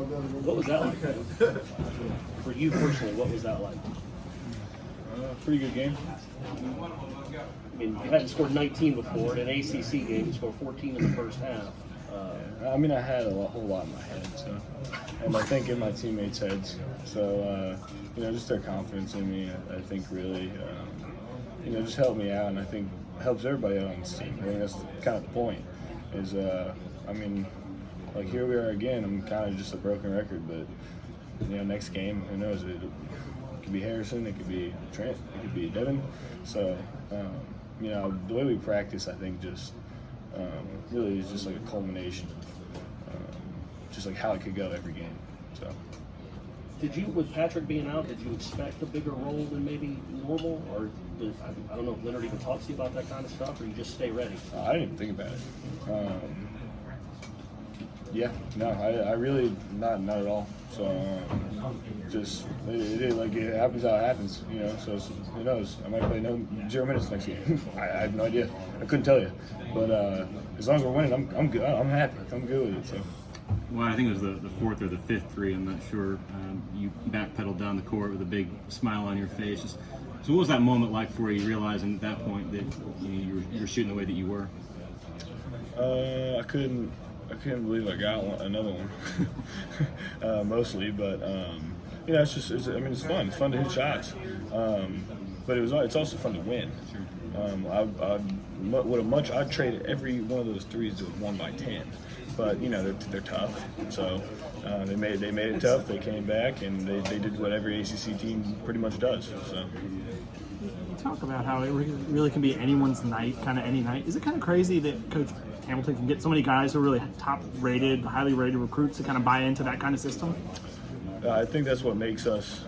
What was that like? For you personally, what was that like? Pretty good game. I mean, you hadn't scored 19 before. In an ACC game, you scored 14 in the first half. I mean, I had a whole lot in my head, so, and I think in my teammates' heads. So, just their confidence in me, I think really, just helped me out, and I think helps everybody out on this team. I mean, that's kind of the point. Is, here we are again. I'm kind of just a broken record, but next game, who knows? It could be Harrison, it could be Trent, it could be Devin. So, the way we practice, I think, just really is just like a culmination of just like how it could go every game. So, did you, with Patrick being out, did you expect a bigger role than maybe normal, or I don't know if Leonard even talks to you about that kind of stuff, or you just stay ready? I didn't even think about it. I really not at all. So just it happens how it happens, So who knows? I might play 0 minutes next game. I have no idea. I couldn't tell you. But as long as we're winning, I'm good. I'm happy. I'm good with it. So. Well, I think it was the fourth or the fifth three. I'm not sure. You backpedaled down the court with a big smile on your face. So what was that moment like for you, realizing at that point that you were shooting the way that you were? I couldn't believe I got another one, mostly. But it's fun. It's fun to hit shots. But it's also fun to win. I'd trade every one of those threes to 1 by 10. But they're tough, so they made it tough. They came back and they did what every ACC team pretty much does. So. You talk about how it really can be anyone's night, kind of any night. Is it kind of crazy that Coach Hamilton can get so many guys who are really top-rated, highly rated recruits to kind of buy into that kind of system? I think that's what makes us,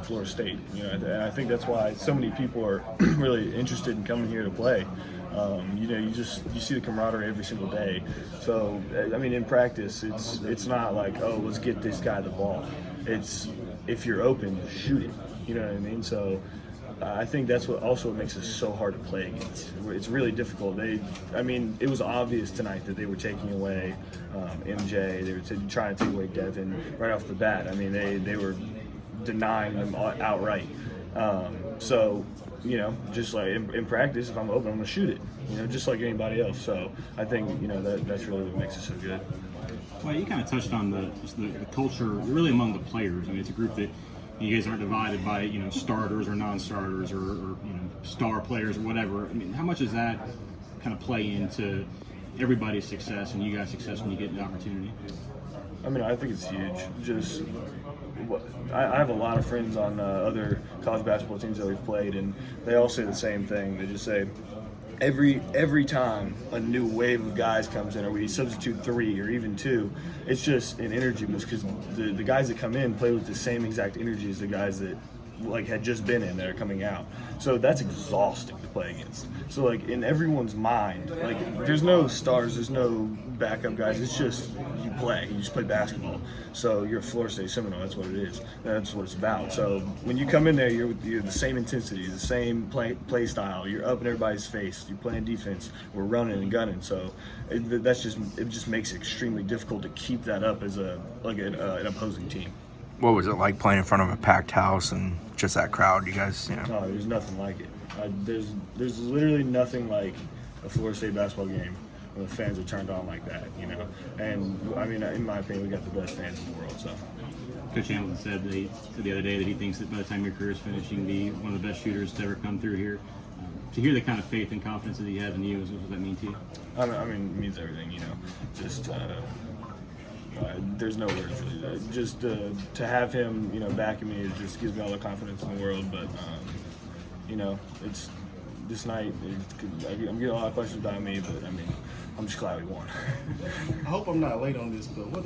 Florida State. And I think that's why so many people are really interested in coming here to play. You see the camaraderie every single day. So, in practice, it's not like, oh, let's get this guy the ball. It's if you're open, shoot it. You know what I mean? So, I think that's what makes us so hard to play against. It's really difficult. It was obvious tonight that they were taking away MJ. They were trying to take away Devin right off the bat. They were denying them outright. Just like in practice, if I'm open, I'm going to shoot it, just like anybody else. So I think, that's really what makes it so good. Well, you kind of touched on the culture really among the players. It's a group that you guys aren't divided by, starters or non-starters or star players or whatever. How much does that kind of play into everybody's success and you guys' success when you get the opportunity? I think it's huge. I have a lot of friends on other college basketball teams that we've played, and they all say the same thing. They just say every time a new wave of guys comes in, or we substitute 3 or even 2, it's just an energy boost because the guys that come in play with the same exact energy as the guys that had just been in that are coming out. So that's exhausting to play against. So in everyone's mind, there's no stars, there's no backup guys. It's just you just play basketball. So you're a Florida State Seminole. That's what it is. That's what it's about. So when you come in there, you're the same intensity, the same play style. You're up in everybody's face. You're playing defense. We're running and gunning. So it just makes it extremely difficult to keep that up as an opposing team. What was it like playing in front of a packed house and just that crowd? You guys, No, there's nothing like it. There's literally nothing like a Florida State basketball game when the fans are turned on like that, And in my opinion, we got the best fans in the world. So. Coach Hamilton said the other day that he thinks that by the time your career is finished, you can be one of the best shooters to ever come through here. To hear the kind of faith and confidence that he has in you, what does that mean to you? It means everything, Just. There's no words really. Just to have him, backing me, it just gives me all the confidence in the world. But it's this night. I'm getting a lot of questions about me, but I'm just glad we won. I hope I'm not late on this, but what